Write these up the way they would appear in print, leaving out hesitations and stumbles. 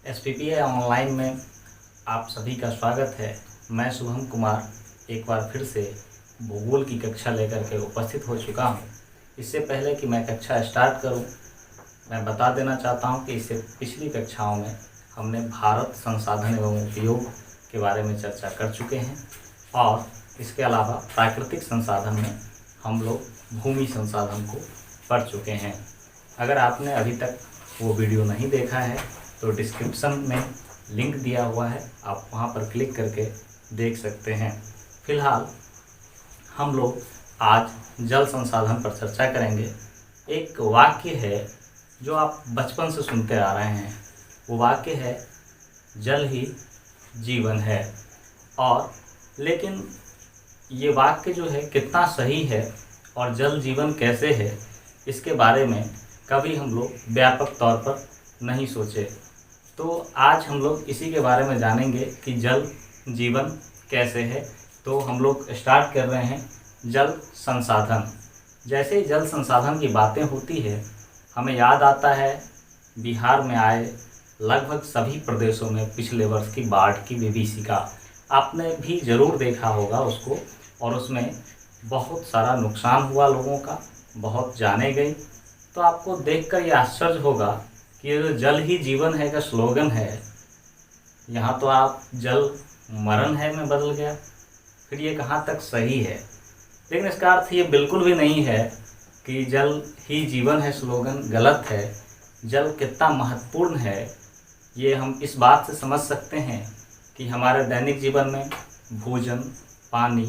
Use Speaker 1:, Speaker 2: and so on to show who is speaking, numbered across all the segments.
Speaker 1: एसपीपीए online में आप सभी का स्वागत है। मैं शुभम कुमार एक बार फिर से भूगोल की कक्षा लेकर के उपस्थित हो चुका हूँ। इससे पहले कि मैं कक्षा स्टार्ट करूँ, मैं बता देना चाहता हूँ कि इससे पिछली कक्षाओं में हमने भारत संसाधन एवं उपयोग के बारे में चर्चा कर चुके हैं और इसके अलावा प्राकृतिक संसाधन में हम लोग भूमि संसाधन को पढ़ चुके हैं। अगर आपने अभी तक वो वीडियो नहीं देखा है तो डिस्क्रिप्शन में लिंक दिया हुआ है, आप वहाँ पर क्लिक करके देख सकते हैं। फिलहाल हम लोग आज जल संसाधन पर चर्चा करेंगे। एक वाक्य है जो आप बचपन से सुनते आ रहे हैं, वो वाक्य है जल ही जीवन है। और लेकिन ये वाक्य जो है कितना सही है और जल जीवन कैसे है, इसके बारे में कभी हम लोग व्यापक तौर पर नहीं सोचे। तो आज हम लोग इसी के बारे में जानेंगे कि जल जीवन कैसे है। तो हम लोग स्टार्ट कर रहे हैं जल संसाधन। जैसे ही जल संसाधन की बातें होती है, हमें याद आता है बिहार में आए लगभग सभी प्रदेशों में पिछले वर्ष की बाढ़ की विभीषिका। आपने भी ज़रूर देखा होगा उसको, और उसमें बहुत सारा नुकसान हुआ लोगों का, बहुत जाने गई। तो आपको देखकर ये आश्चर्य होगा कि ये जो जल ही जीवन है का स्लोगन है, यहाँ तो आप जल मरण है में बदल गया। फिर ये कहाँ तक सही है? लेकिन इसका अर्थ ये बिल्कुल भी नहीं है कि जल ही जीवन है स्लोगन गलत है। जल कितना महत्वपूर्ण है ये हम इस बात से समझ सकते हैं कि हमारे दैनिक जीवन में भोजन, पानी,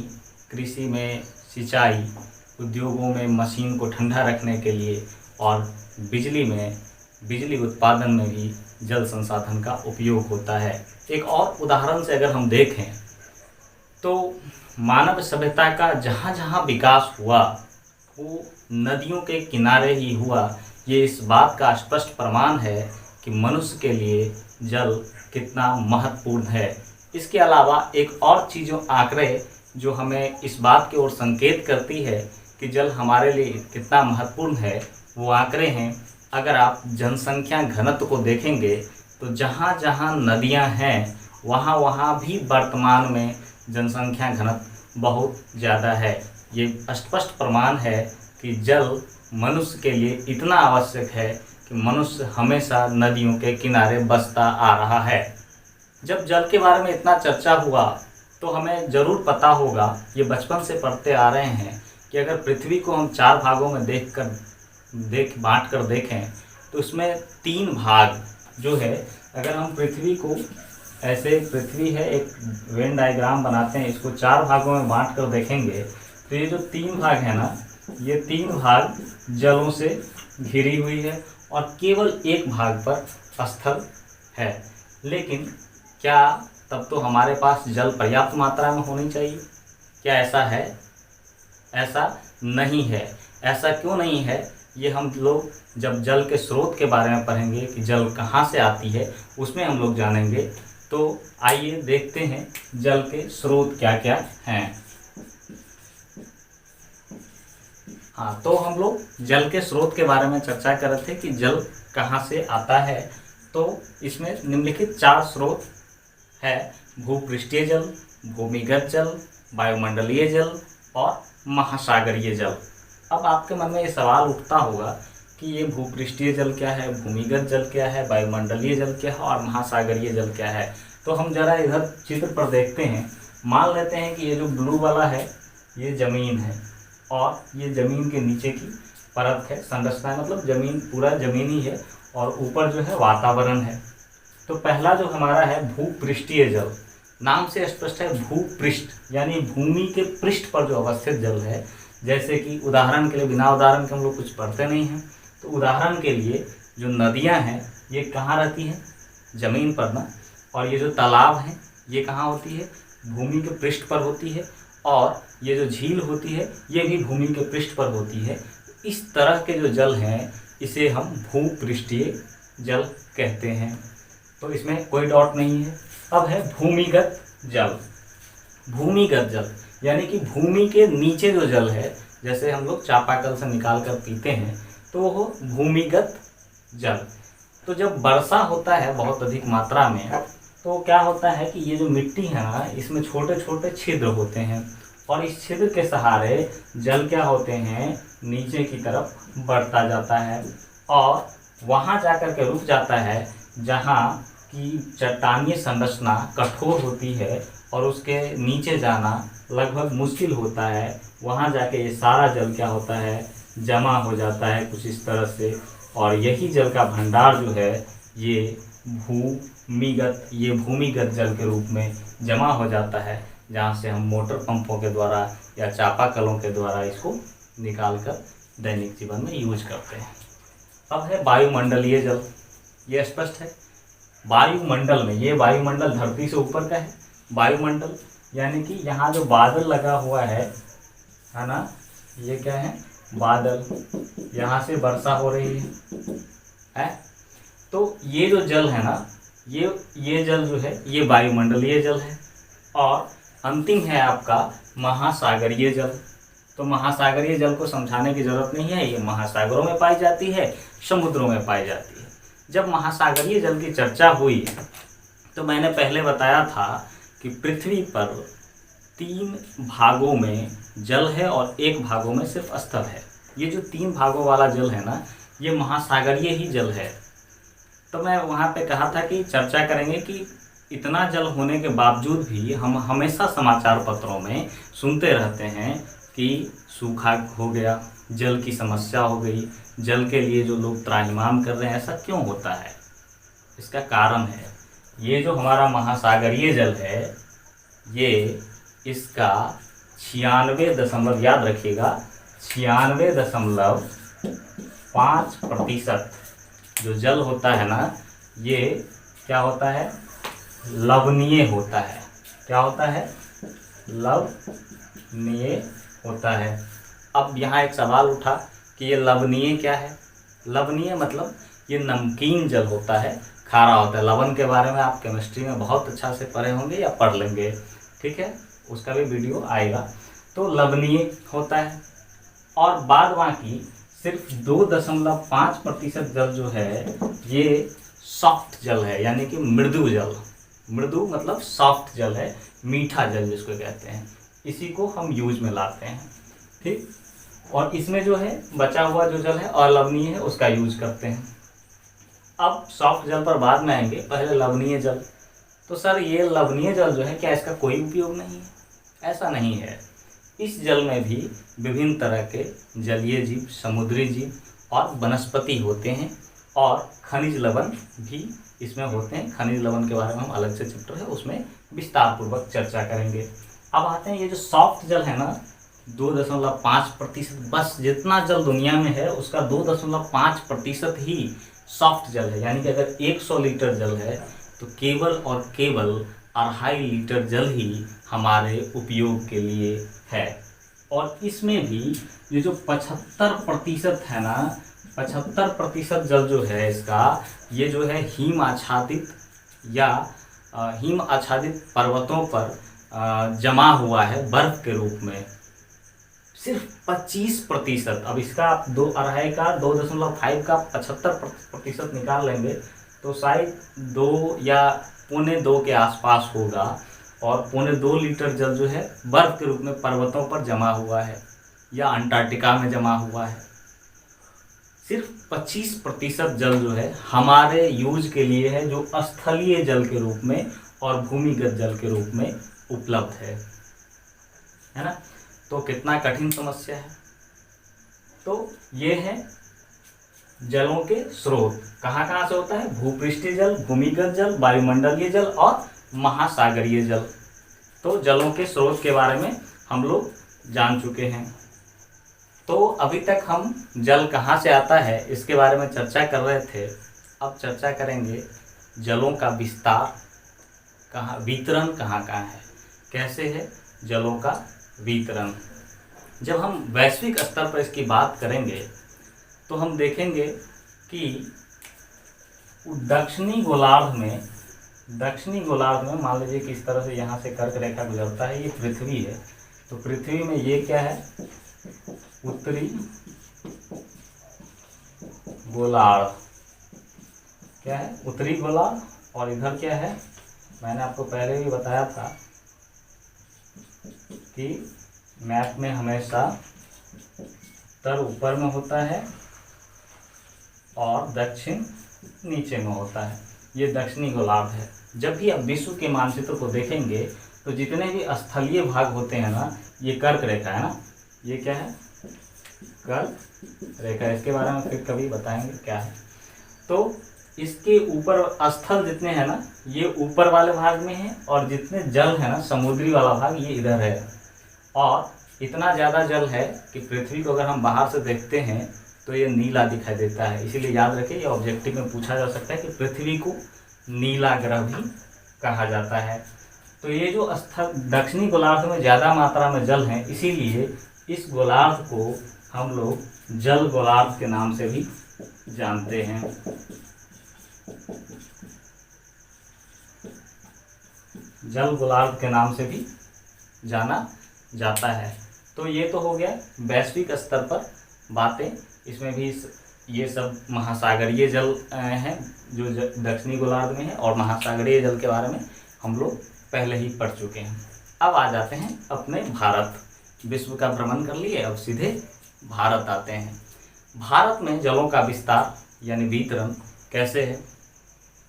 Speaker 1: कृषि में सिंचाई, उद्योगों में मशीन को ठंडा रखने के लिए और बिजली उत्पादन में भी जल संसाधन का उपयोग होता है। एक और उदाहरण से अगर हम देखें तो मानव सभ्यता का जहाँ जहाँ विकास हुआ वो नदियों के किनारे ही हुआ। ये इस बात का स्पष्ट प्रमाण है कि मनुष्य के लिए जल कितना महत्वपूर्ण है। इसके अलावा एक और चीज़ों आंकड़े जो हमें इस बात की ओर संकेत करती है कि जल हमारे लिए कितना महत्वपूर्ण है, वो आंकड़े हैं। अगर आप जनसंख्या घनत्व को देखेंगे तो जहाँ जहाँ नदियाँ हैं वहाँ वहाँ भी वर्तमान में जनसंख्या घनत्व बहुत ज़्यादा है। ये स्पष्ट प्रमाण है कि जल मनुष्य के लिए इतना आवश्यक है कि मनुष्य हमेशा नदियों के किनारे बसता आ रहा है। जब जल के बारे में इतना चर्चा हुआ तो हमें ज़रूर पता होगा, ये बचपन से पढ़ते आ रहे हैं कि अगर पृथ्वी को हम 4 भागों में बांट कर देखें तो उसमें 3 भाग जो है, अगर हम पृथ्वी को ऐसे, पृथ्वी है एक वेन डायग्राम बनाते हैं, इसको 4 भागों में बांट कर देखेंगे तो ये जो 3 भाग है ना, ये 3 भाग जलों से घिरी हुई है और केवल एक भाग पर स्थल है। लेकिन क्या तब तो हमारे पास जल पर्याप्त मात्रा में होनी चाहिए? क्या ऐसा है? ऐसा नहीं है। ऐसा क्यों नहीं है? ये हम लोग जब जल के स्रोत के बारे में पढ़ेंगे कि जल कहाँ से आती है, उसमें हम लोग जानेंगे। तो आइए देखते हैं जल के स्रोत क्या क्या हैं। हाँ, तो हम लोग जल के स्रोत के बारे में चर्चा कर रहे थे कि जल कहाँ से आता है। तो इसमें निम्नलिखित 4 स्रोत है: भूपृष्ठीय जल, भूमिगत जल, वायुमंडलीय जल और महासागरीय जल। अब आपके मन में ये सवाल उठता होगा कि ये भूपृष्ठीय जल क्या है, भूमिगत जल क्या है, वायुमंडलीय जल क्या है और महासागरीय जल क्या है। तो हम जरा इधर चित्र पर देखते हैं। मान लेते हैं कि ये जो ब्लू वाला है ये ज़मीन है और ये ज़मीन के नीचे की परत है, संरचना है, मतलब ज़मीन पूरा ज़मीन ही है और ऊपर जो है वातावरण है। तो पहला जो हमारा है भूपृष्ठीय जल, नाम से स्पष्ट है, भूपृष्ठ यानी भूमि के पृष्ठ पर जो अवस्थित जल है। जैसे कि उदाहरण के लिए, बिना उदाहरण के हम लोग कुछ पढ़ते नहीं हैं, तो उदाहरण के लिए जो नदियां हैं ये कहाँ रहती हैं? ज़मीन पर ना। और ये जो तालाब हैं ये कहाँ होती है? भूमि के पृष्ठ पर होती है। और ये जो झील होती है ये भी भूमि के पृष्ठ पर होती है। इस तरह के जो जल हैं इसे हम भूपृष्ठीय जल कहते हैं। तो इसमें कोई डाउट नहीं है। अब है भूमिगत जल। भूमिगत जल यानी कि भूमि के नीचे जो जल है, जैसे हम लोग चापाकल से निकाल कर पीते हैं, तो वो भूमिगत जल। तो जब वर्षा होता है बहुत अधिक मात्रा में, तो क्या होता है कि ये जो मिट्टी है ना, इसमें छोटे छोटे छिद्र होते हैं और इस छिद्र के सहारे जल क्या होते हैं, नीचे की तरफ बढ़ता जाता है और वहाँ जाकर के रुक जाता है जहाँ की चट्टानीय संरचना कठोर होती है और उसके नीचे जाना लगभग मुश्किल होता है। वहाँ जाके ये सारा जल क्या होता है, जमा हो जाता है कुछ इस तरह से, और यही जल का भंडार जो है ये भूमिगत जल के रूप में जमा हो जाता है, जहाँ से हम मोटर पंपों के द्वारा या चापाकलों के द्वारा इसको निकाल कर दैनिक जीवन में यूज करते हैं। अब है वायुमंडलीय जल। ये स्पष्ट है, वायुमंडल में, ये वायुमंडल धरती से ऊपर का है। वायुमंडल यानी कि यहाँ जो बादल लगा हुआ है ना, ये क्या है, बादल, यहाँ से वर्षा हो रही है। तो ये जो जल है ना, ये जल जो है ये वायुमंडलीय जल है। और अंतिम है आपका महासागरीय जल। तो महासागरीय जल को समझाने की जरूरत नहीं है, ये महासागरों में पाई जाती है, समुद्रों में पाई जाती है। जब महासागरीय जल की चर्चा हुई तो मैंने पहले बताया था कि पृथ्वी पर 3 भागों में जल है और 1 भागों में सिर्फ स्थल है। ये जो 3 भागों वाला जल है ना, ये महासागरीय ही जल है। तो मैं वहाँ पे कहा था कि चर्चा करेंगे कि इतना जल होने के बावजूद भी हम हमेशा समाचार पत्रों में सुनते रहते हैं कि सूखा हो गया, जल की समस्या हो गई, जल के लिए जो लोग त्राहिमाम कर रहे हैं। ऐसा क्यों होता है? इसका कारण है, ये जो हमारा महासागरीय जल है, ये इसका 96 याद रखिएगा, 96.5% जो जल होता है ना, ये क्या होता है, लवणीय होता है। क्या होता है? लवणीय होता है। अब यहाँ एक सवाल उठा कि ये लवणीय क्या है? लवणीय मतलब ये नमकीन जल होता है, खारा होता है। लवण के बारे में आप केमिस्ट्री में बहुत अच्छा से पढ़े होंगे या पढ़ लेंगे, ठीक है, उसका भी वीडियो आएगा। तो लवणीय होता है। और बाद बाकी सिर्फ 2.5% जल जो है ये सॉफ्ट जल है, यानी कि मृदु जल। मृदु मतलब सॉफ्ट जल है, मीठा जल जिसको कहते हैं। इसी को हम यूज में लाते हैं, ठीक। और इसमें जो है बचा हुआ जो जल है और लवणीय है, उसका यूज करते हैं। अब सॉफ्ट जल पर बाद में आएंगे, पहले लवणीय जल। तो सर ये लवणीय जल जो है, क्या इसका कोई उपयोग नहीं है? ऐसा नहीं है। इस जल में भी विभिन्न तरह के जलीय जीव, समुद्री जीव और वनस्पति होते हैं, और खनिज लवण भी इसमें होते हैं। खनिज लवण के बारे में हम अलग से चैप्टर है, उसमें विस्तार पूर्वक चर्चा करेंगे। अब आते हैं ये जो सॉफ्ट जल है ना, 2.5%, बस जितना जल दुनिया में है उसका 2.5% ही सॉफ्ट जल है। यानी कि अगर 100 लीटर जल है तो केवल और केवल 2.5 लीटर जल ही हमारे उपयोग के लिए है। और इसमें भी ये जो 75% है ना, 75% जल जो है इसका, ये जो है हिम आच्छादित या हिम आच्छादित पर्वतों पर जमा हुआ है बर्फ के रूप में। सिर्फ 25%। अब इसका आप 2.5 का 2.5 का 75% निकाल लेंगे तो शायद 2 या 1.25 के आसपास होगा। और 1.25 लीटर जल जो है बर्फ के रूप में पर्वतों पर जमा हुआ है या अंटार्कटिका में जमा हुआ है। सिर्फ 25% जल जो है हमारे यूज के लिए है, जो स्थलीय जल के रूप में और भूमिगत जल के रूप में उपलब्ध है ना। तो कितना कठिन समस्या है। तो ये है जलों के स्रोत। कहाँ कहाँ से होता है? भूपृष्ठीय जल, भूमिगत जल, वायुमंडलीय जल और महासागरीय जल। तो जलों के स्रोत के बारे में हम लोग जान चुके हैं। तो अभी तक हम जल कहाँ से आता है इसके बारे में चर्चा कर रहे थे। अब चर्चा करेंगे जलों का विस्तार, कहाँ वितरण कहाँ है, कैसे है जलों का वितरण। जब हम वैश्विक स्तर पर इसकी बात करेंगे तो हम देखेंगे कि दक्षिणी गोलार्ध में मान लीजिए कि इस तरह से यहाँ से कर्क रेखा गुजरता है, ये पृथ्वी है। तो पृथ्वी में ये क्या है? उत्तरी गोलार्ध क्या है, उत्तरी गोलार्ध, और इधर क्या है, मैंने आपको पहले भी बताया था कि मैप में हमेशा उत्तर ऊपर में होता है और दक्षिण नीचे में होता है। ये दक्षिणी गोलार्ध है। जब भी आप विश्व के मानचित्र को देखेंगे तो जितने भी स्थलीय भाग होते हैं ना, ये कर्क रेखा है ना, ये क्या है, कर्क रेखा। इसके बारे में फिर कभी बताएंगे क्या है। तो इसके ऊपर स्थल जितने हैं ना, ये ऊपर वाले भाग में है, और जितने जल है ना, समुद्री वाला भाग ये इधर है। और इतना ज़्यादा जल है कि पृथ्वी को अगर हम बाहर से देखते हैं तो ये नीला दिखाई देता है। इसीलिए याद रखिए, ये ऑब्जेक्टिव में पूछा जा सकता है कि पृथ्वी को नीला ग्रह भी कहा जाता है। तो ये जो स्थल दक्षिणी गोलार्ध में ज़्यादा मात्रा में जल है, इसीलिए इस गोलार्ध को हम लोग जल गोलार्ध के नाम से भी जानते हैं। जल गोलार्ध के नाम से भी जाना जाता है। तो ये तो हो गया वैश्विक स्तर पर बातें। इसमें भी ये सब महासागरीय जल हैं जो दक्षिणी गोलार्ध में है, और महासागरीय जल के बारे में हम लोग पहले ही पढ़ चुके हैं। अब आ जाते हैं अपने भारत। विश्व का भ्रमण कर लिए, अब सीधे भारत आते हैं। भारत में जलों का विस्तार यानी वितरण कैसे है,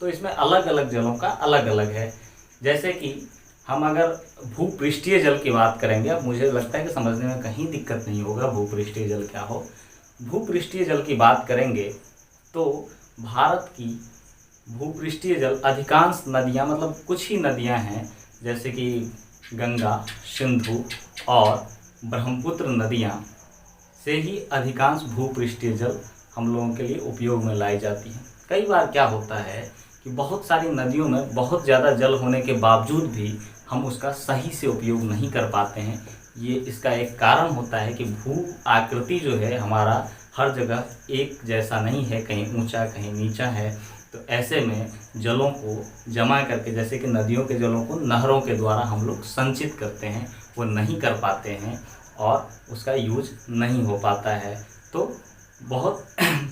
Speaker 1: तो इसमें अलग अलग जलों का अलग अलग है। जैसे कि हम अगर भूपृष्ठीय जल की बात करेंगे, अब मुझे लगता है कि समझने में कहीं दिक्कत नहीं होगा भूपृष्ठीय जल क्या हो। भूपृष्ठीय जल की बात करेंगे तो भारत की भूपृष्ठीय जल अधिकांश नदियां, मतलब कुछ ही नदियां हैं, जैसे कि गंगा, सिंधु और ब्रह्मपुत्र नदियां से ही अधिकांश भूपृष्ठीय जल हम लोगों के लिए उपयोग में लाई जाती हैं। कई बार क्या होता है कि बहुत सारी नदियों में बहुत ज़्यादा जल होने के बावजूद भी हम उसका सही से उपयोग नहीं कर पाते हैं। ये इसका एक कारण होता है कि भू आकृति जो है हमारा हर जगह एक जैसा नहीं है, कहीं ऊंचा कहीं नीचा है। तो ऐसे में जलों को जमा करके, जैसे कि नदियों के जलों को नहरों के द्वारा हम लोग संचित करते हैं, वो नहीं कर पाते हैं और उसका यूज नहीं हो पाता है। तो बहुत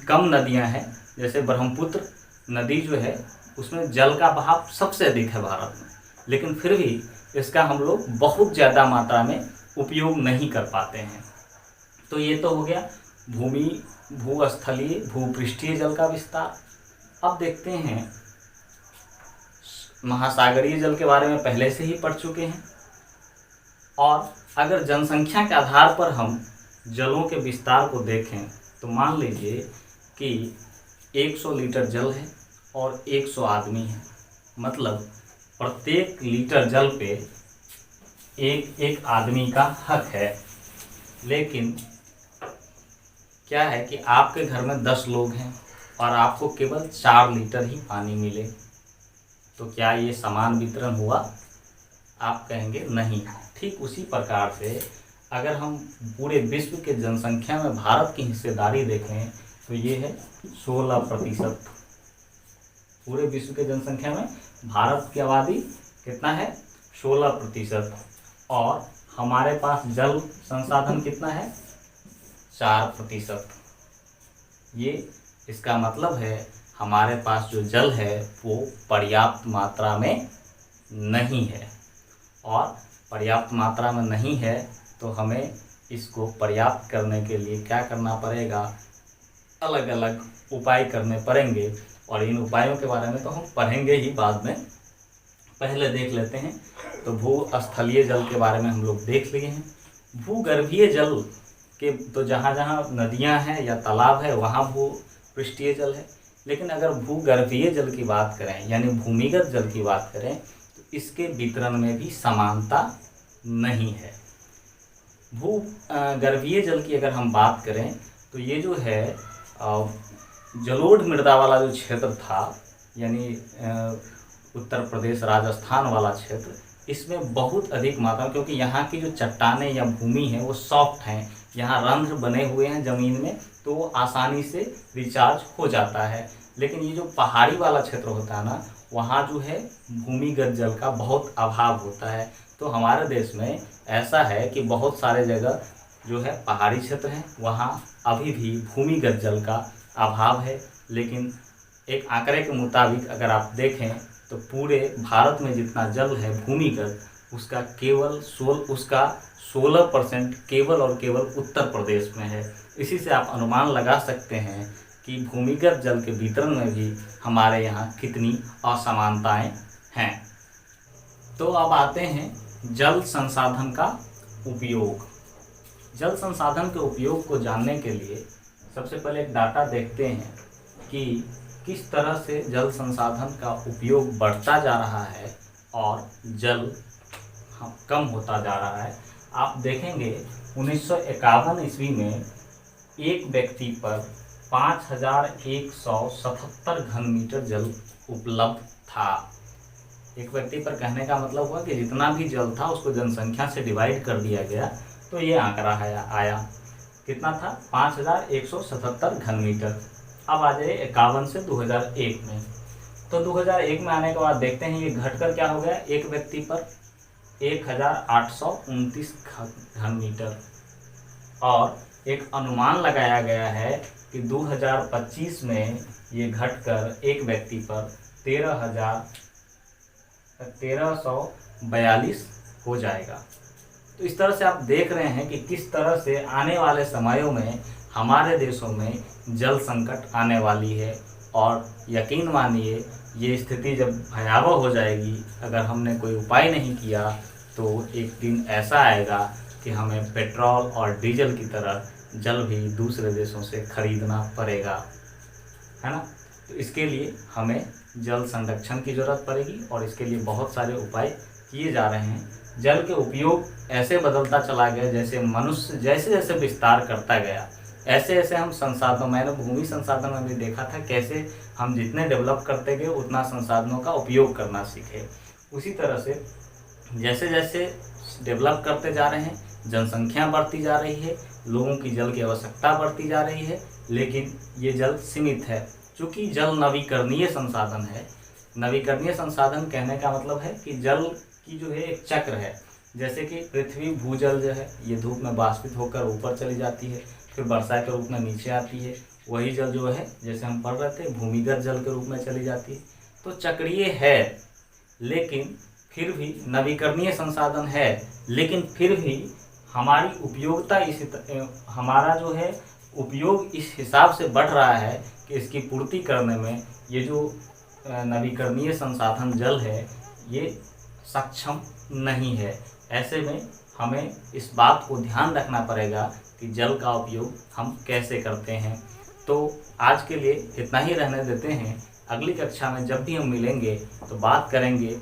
Speaker 1: कम नदियां हैं, जैसे ब्रह्मपुत्र नदी जो है उसमें जल का बहाव सबसे अधिक है भारत में, लेकिन फिर भी इसका हम लोग बहुत ज़्यादा मात्रा में उपयोग नहीं कर पाते हैं। तो ये तो हो गया भूस्थलीय भूपृष्ठीय जल का विस्तार। अब देखते हैं महासागरीय जल के बारे में पहले से ही पढ़ चुके हैं। और अगर जनसंख्या के आधार पर हम जलों के विस्तार को देखें तो मान लीजिए कि 100 लीटर जल है और 100 आदमी है, मतलब प्रत्येक लीटर जल पे एक एक आदमी का हक है। लेकिन क्या है कि आपके घर में 10 लोग हैं और आपको केवल 4 लीटर ही पानी मिले, तो क्या ये समान वितरण हुआ? आप कहेंगे नहीं। ठीक उसी प्रकार से अगर हम पूरे विश्व के जनसंख्या में भारत की हिस्सेदारी देखें तो ये है 16%। पूरे विश्व के जनसंख्या में भारत की आबादी कितना है? 16%। और हमारे पास जल संसाधन कितना है? 4%। ये इसका मतलब है हमारे पास जो जल है वो पर्याप्त मात्रा में नहीं है, और पर्याप्त मात्रा में नहीं है तो हमें इसको पर्याप्त करने के लिए क्या करना पड़ेगा? अलग अलग उपाय करने पड़ेंगे, और इन उपायों के बारे में तो हम पढ़ेंगे ही बाद में। पहले देख लेते हैं। तो भूस्थलीय जल के बारे में हम लोग देख लिए हैं। भूगर्भीय जल के तो जहाँ जहाँ नदियाँ हैं या तालाब है वहाँ भूपृष्ठीय जल है। लेकिन अगर भूगर्भीय जल की बात करें यानी भूमिगत जल की बात करें तो इसके वितरण में भी समानता नहीं है। भूगर्भीय जल की अगर हम बात करें तो ये जो है जलोढ़ मृदा वाला जो क्षेत्र था, यानी उत्तर प्रदेश राजस्थान वाला क्षेत्र, इसमें बहुत अधिक मात्रा, क्योंकि यहाँ की जो चट्टानें या भूमि है वो सॉफ्ट हैं, यहाँ रंध्र बने हुए हैं ज़मीन में, तो वो आसानी से रिचार्ज हो जाता है। लेकिन ये जो पहाड़ी वाला क्षेत्र होता है ना, वहाँ जो है भूमिगत जल का बहुत अभाव होता है। तो हमारे देश में ऐसा है कि बहुत सारे जगह जो है पहाड़ी क्षेत्र हैं, वहाँ अभी भी भूमिगत जल का अभाव है। लेकिन एक आंकड़े के मुताबिक अगर आप देखें तो पूरे भारत में जितना जल है भूमिगत, उसका 16% केवल और केवल उत्तर प्रदेश में है। इसी से आप अनुमान लगा सकते हैं कि भूमिगत जल के वितरण में भी हमारे यहाँ कितनी असमानताएं हैं। तो अब आते हैं जल संसाधन का उपयोग। जल संसाधन के उपयोग को जानने के लिए सबसे पहले एक डाटा देखते हैं कि किस तरह से जल संसाधन का उपयोग बढ़ता जा रहा है और जल कम होता जा रहा है। आप देखेंगे 1951 ईस्वी में एक व्यक्ति पर 5177 घन मीटर जल उपलब्ध था। एक व्यक्ति पर कहने का मतलब हुआ कि जितना भी जल था उसको जनसंख्या से डिवाइड कर दिया गया तो ये आंकड़ा आया कितना था, 5177 घन मीटर। अब आ जाइए 51 से 2001 में। तो 2001 में आने के बाद देखते हैं ये घटकर क्या हो गया, एक व्यक्ति पर 1829 घन मीटर। और एक अनुमान लगाया गया है कि 2025 में ये घटकर एक व्यक्ति पर 1342 हो जाएगा। तो इस तरह से आप देख रहे हैं कि किस तरह से आने वाले समयों में हमारे देशों में जल संकट आने वाली है। और यकीन मानिए ये स्थिति जब भयावह हो जाएगी, अगर हमने कोई उपाय नहीं किया तो एक दिन ऐसा आएगा कि हमें पेट्रोल और डीजल की तरह जल भी दूसरे देशों से खरीदना पड़ेगा, है ना। तो इसके लिए हमें जल संरक्षण की ज़रूरत पड़ेगी और इसके लिए बहुत सारे उपाय किए जा रहे हैं। जल के उपयोग ऐसे बदलता चला गया, जैसे मनुष्य जैसे जैसे विस्तार करता गया ऐसे ऐसे हम संसाधनों, मैंने भूमि संसाधन में भी देखा था कैसे हम जितने डेवलप करते गए उतना संसाधनों का उपयोग करना सीखे। उसी तरह से जैसे जैसे डेवलप करते जा रहे हैं, जनसंख्या बढ़ती जा रही है, लोगों की जल की आवश्यकता बढ़ती जा रही है, लेकिन ये जल सीमित है। चूँकि जल नवीकरणीय संसाधन है। नवीकरणीय संसाधन कहने का मतलब है कि जल की जो है एक चक्र है। जैसे कि पृथ्वी भूजल जो है ये धूप में बाष्पित होकर ऊपर चली जाती है, फिर वर्षा के रूप में नीचे आती है। वही जल जो है जैसे हम पढ़ रहे थे भूमिगत जल के रूप में चली जाती है। तो चक्रीय है, लेकिन फिर भी नवीकरणीय संसाधन है, लेकिन फिर भी हमारी उपयोगिता हमारा जो है उपयोग इस हिसाब से बढ़ रहा है कि इसकी पूर्ति करने में ये जो नवीकरणीय संसाधन जल है ये सक्षम नहीं है। ऐसे में हमें इस बात को ध्यान रखना पड़ेगा कि जल का उपयोग हम कैसे करते हैं। तो आज के लिए इतना ही रहने देते हैं। अगली कक्षा में जब भी हम मिलेंगे तो बात करेंगे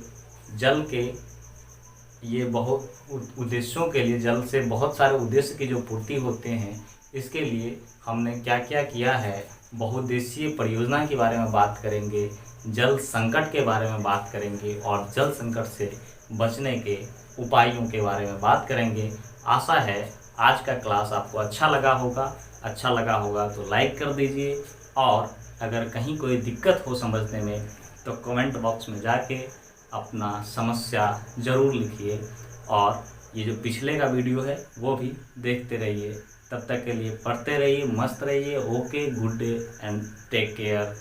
Speaker 1: जल के ये बहुत उद्देश्यों के लिए, जल से बहुत सारे उद्देश्य की जो पूर्ति होते हैं, इसके लिए हमने क्या क्या किया है, बहुउद्देशीय परियोजना के बारे में बात करेंगे, जल संकट के बारे में बात करेंगे और जल संकट से बचने के उपायों के बारे में बात करेंगे। आशा है आज का क्लास आपको अच्छा लगा होगा। अच्छा लगा होगा तो लाइक कर दीजिए, और अगर कहीं कोई दिक्कत हो समझने में तो कमेंट बॉक्स में जाके अपना समस्या ज़रूर लिखिए। और ये जो पिछले का वीडियो है वो भी देखते रहिए। तब तक के लिए पढ़ते रहिए, मस्त रहिए। Okay, good day and take care.